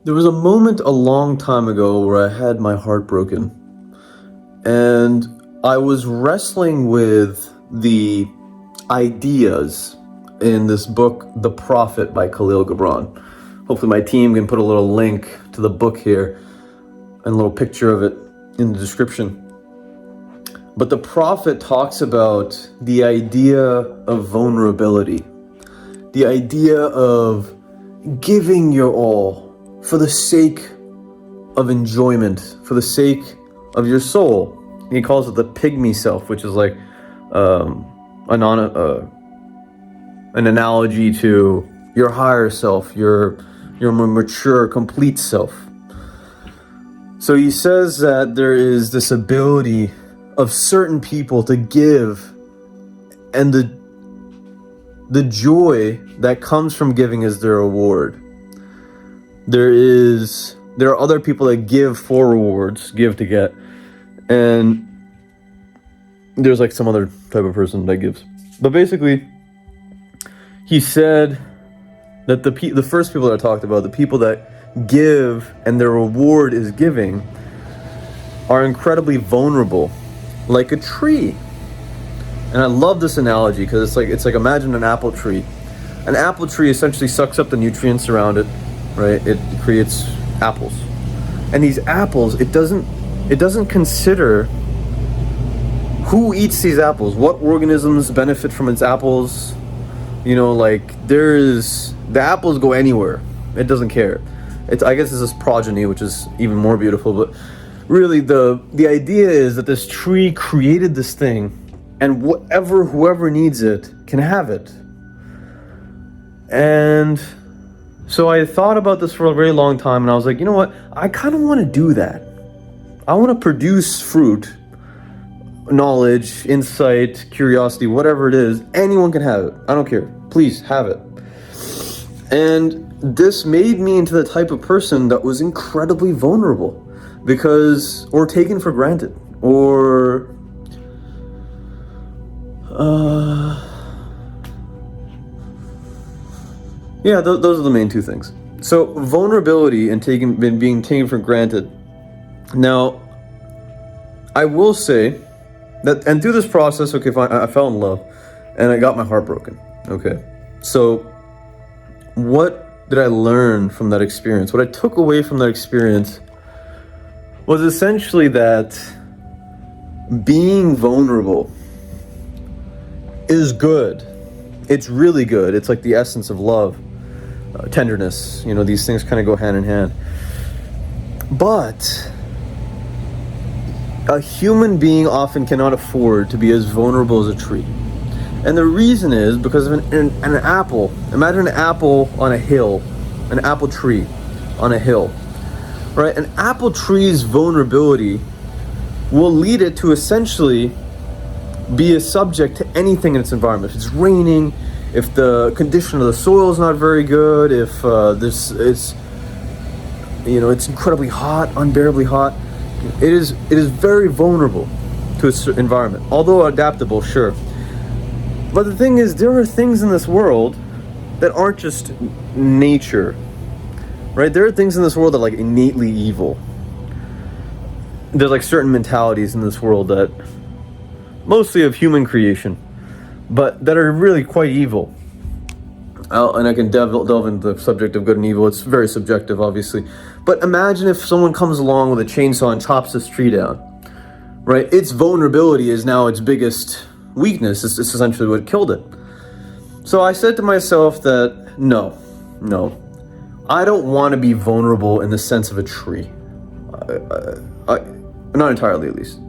There was a moment a long time ago where I had my heart broken, and I was wrestling with the ideas in this book, The Prophet by Khalil Gibran. Hopefully my team can put a little link to the book here and a little picture of it in the description. But the Prophet talks about the idea of vulnerability, the idea of giving your all for the sake of enjoyment, for the sake of your soul. He calls it the pygmy self, which is like an analogy to your higher self, your more mature, complete self. So he says that there is this ability of certain people to give, and the joy that comes from giving is their reward. There are other people that give for rewards, give to get, and there's like some other type of person that gives. But basically, he said that the first people that I talked about, the people that give and their reward is giving, are incredibly vulnerable, like a tree. And I love this analogy because it's like imagine an apple tree. An apple tree essentially sucks up the nutrients around it, right? It creates apples, and these apples, it doesn't consider who eats these apples, what organisms benefit from its apples. You know, like the apples go anywhere. It doesn't care. I guess it's this progeny, which is even more beautiful. But really, the idea is that this tree created this thing, and whoever needs it can have it. And so I thought about this for a very long time, and I was like, you know what? I kind of want to do that. I want to produce fruit, knowledge, insight, curiosity, whatever it is. Anyone can have it. I don't care. Please have it. And this made me into the type of person that was incredibly vulnerable or taken for granted, or those are the main two things. So vulnerability and being taken for granted. Now, I will say that, and through this process, okay, fine, I fell in love, and I got my heart broken. Okay, so what did I learn from that experience? What I took away from that experience was essentially that being vulnerable is good. It's really good. It's like the essence of love. Tenderness, these things kind of go hand in hand. But a human being often cannot afford to be as vulnerable as a tree. And the reason is because of an apple. Imagine an apple on a hill, an apple tree on a hill, right? An apple tree's vulnerability will lead it to essentially be a subject to anything in its environment. If it's raining, if the condition of the soil is not very good, if it's incredibly hot, unbearably hot, it is very vulnerable to its environment. Although adaptable, sure. But the thing is, there are things in this world that aren't just nature, right? There are things in this world that are like innately evil. There's like certain mentalities in this world that mostly of human creation, but that are really quite evil. And I can delve into the subject of good and evil. It's very subjective, obviously. But imagine if someone comes along with a chainsaw and chops this tree down, right? Its vulnerability is now its biggest weakness. It's essentially what killed it. So I said to myself that, no, I don't want to be vulnerable in the sense of a tree. Not entirely, at least.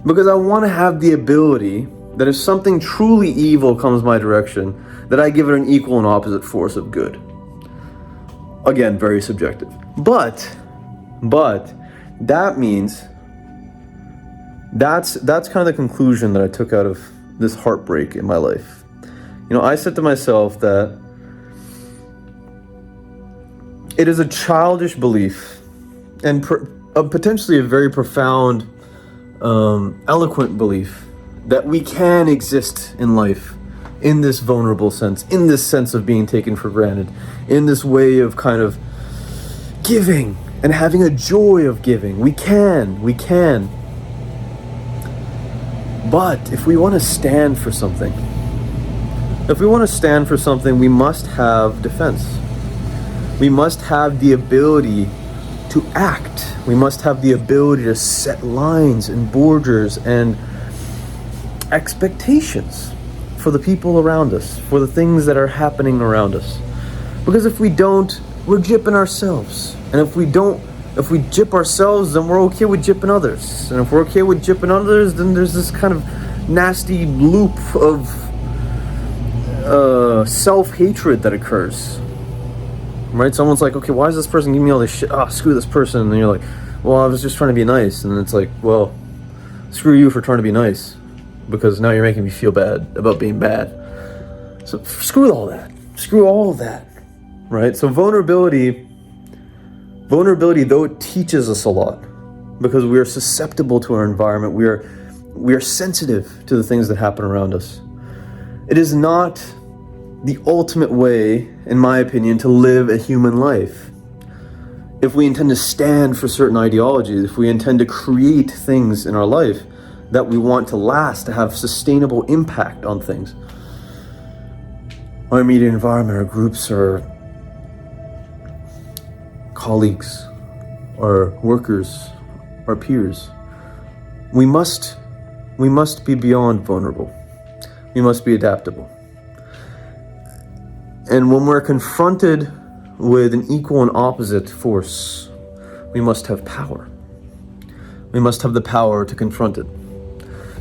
Because I want to have the ability that if something truly evil comes my direction, that I give it an equal and opposite force of good. Again, very subjective. But that means that's kind of the conclusion that I took out of this heartbreak in my life. I said to myself that it is a childish belief and potentially a very profound, eloquent belief that we can exist in life in this vulnerable sense, in this sense of being taken for granted, in this way of kind of giving and having a joy of giving. We can. But if we want to stand for something, we must have defense. We must have the ability to act. We must have the ability to set lines and borders and expectations for the people around us, for the things that are happening around us. Because if we don't, we're gypping ourselves. And if we gyp ourselves, then we're okay with gypping others. And if we're okay with gypping others, then there's this kind of nasty loop of self-hatred that occurs. Right? Someone's like, okay, why is this person giving me all this shit? Oh, screw this person. And you're like, well, I was just trying to be nice. And it's like, well, screw you for trying to be nice, because now you're making me feel bad about being bad. So screw all that. Screw all of that. Right? So vulnerability, though it teaches us a lot, because we are susceptible to our environment, we are sensitive to the things that happen around us. It is not the ultimate way, in my opinion, to live a human life. If we intend to stand for certain ideologies, if we intend to create things in our life that we want to last, to have sustainable impact on things, our immediate environment, our groups, our colleagues, our workers, our peers, we must be beyond vulnerable. We must be adaptable. And when we're confronted with an equal and opposite force, we must have power. We must have the power to confront it.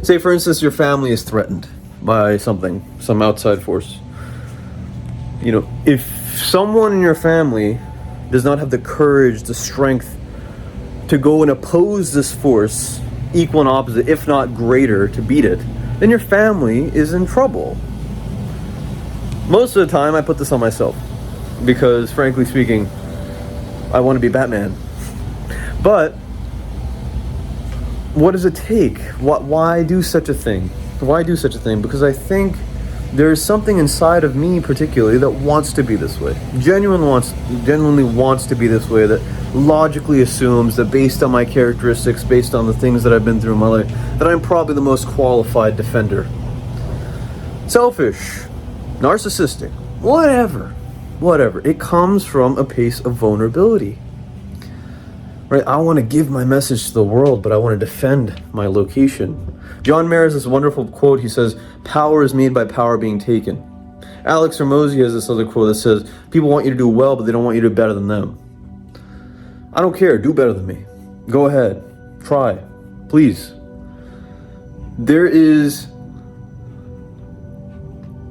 Say, for instance, your family is threatened by something, some outside force. If someone in your family does not have the courage, the strength to go and oppose this force, equal and opposite, if not greater, to beat it, then your family is in trouble. Most of the time, I put this on myself, because frankly speaking, I want to be Batman. But what does it take? Why do such a thing? Because I think there is something inside of me particularly that wants to be this way. Genuinely wants to be this way, that logically assumes that based on my characteristics, based on the things that I've been through in my life, that I'm probably the most qualified defender. Selfish, narcissistic, whatever. It comes from a place of vulnerability. Right? I want to give my message to the world, but I want to defend my location. John Mayer has this wonderful quote. He says, "Power is made by power being taken." Alex Hormozy has this other quote that says, "People want you to do well, but they don't want you to do better than them." I don't care. Do better than me. Go ahead. Try. Please. There's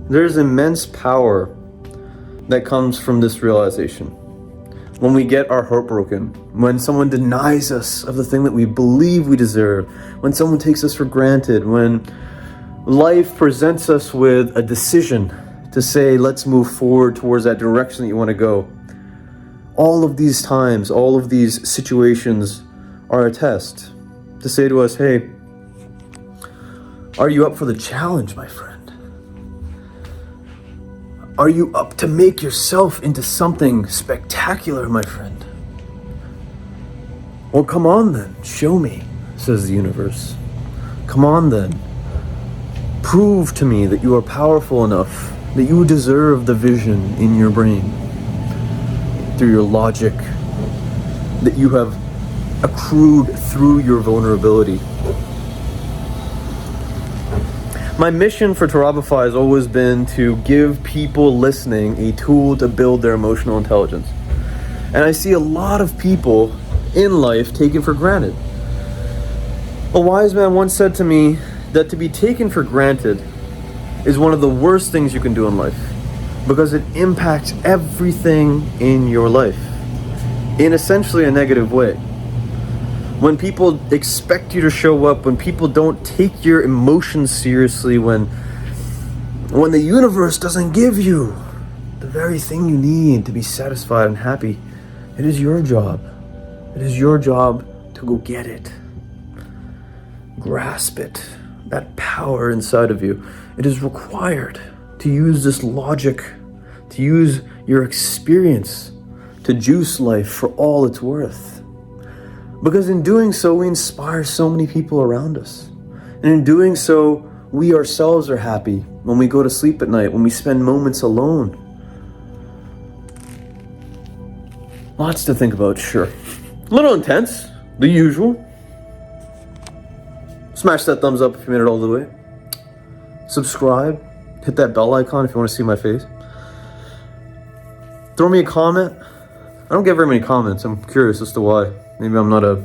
immense power that comes from this realization. When we get our heart broken, when someone denies us of the thing that we believe we deserve, when someone takes us for granted, when life presents us with a decision to say, let's move forward towards that direction that you want to go. All of these times, all of these situations are a test to say to us, hey, are you up for the challenge, my friend? Are you up to make yourself into something spectacular, my friend? Well, come on then, show me, says the universe. Come on then. Prove to me that you are powerful enough, that you deserve the vision in your brain, through your logic, that you have accrued through your vulnerability. My mission for Tarabify has always been to give people listening a tool to build their emotional intelligence. And I see a lot of people in life taken for granted. A wise man once said to me that to be taken for granted is one of the worst things you can do in life, because it impacts everything in your life in essentially a negative way. When people expect you to show up, when people don't take your emotions seriously, when the universe doesn't give you the very thing you need to be satisfied and happy, it is your job. It is your job to go get it. Grasp it. That power inside of you. It is required to use this logic, to use your experience, to juice life for all it's worth. Because in doing so, we inspire so many people around us. And in doing so, we ourselves are happy when we go to sleep at night, when we spend moments alone. Lots to think about, sure. A little intense, the usual. Smash that thumbs up if you made it all the way. Subscribe. Hit that bell icon if you want to see my face. Throw me a comment. I don't get very many comments. I'm curious as to why. Maybe I'm not a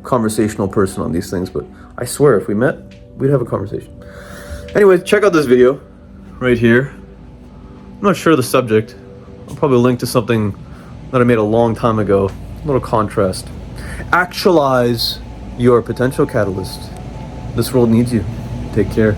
conversational person on these things, but I swear if we met, we'd have a conversation. Anyway, check out this video right here. I'm not sure of the subject. I'll probably link to something that I made a long time ago. A little contrast. Actualize your potential catalyst. This world needs you. Take care.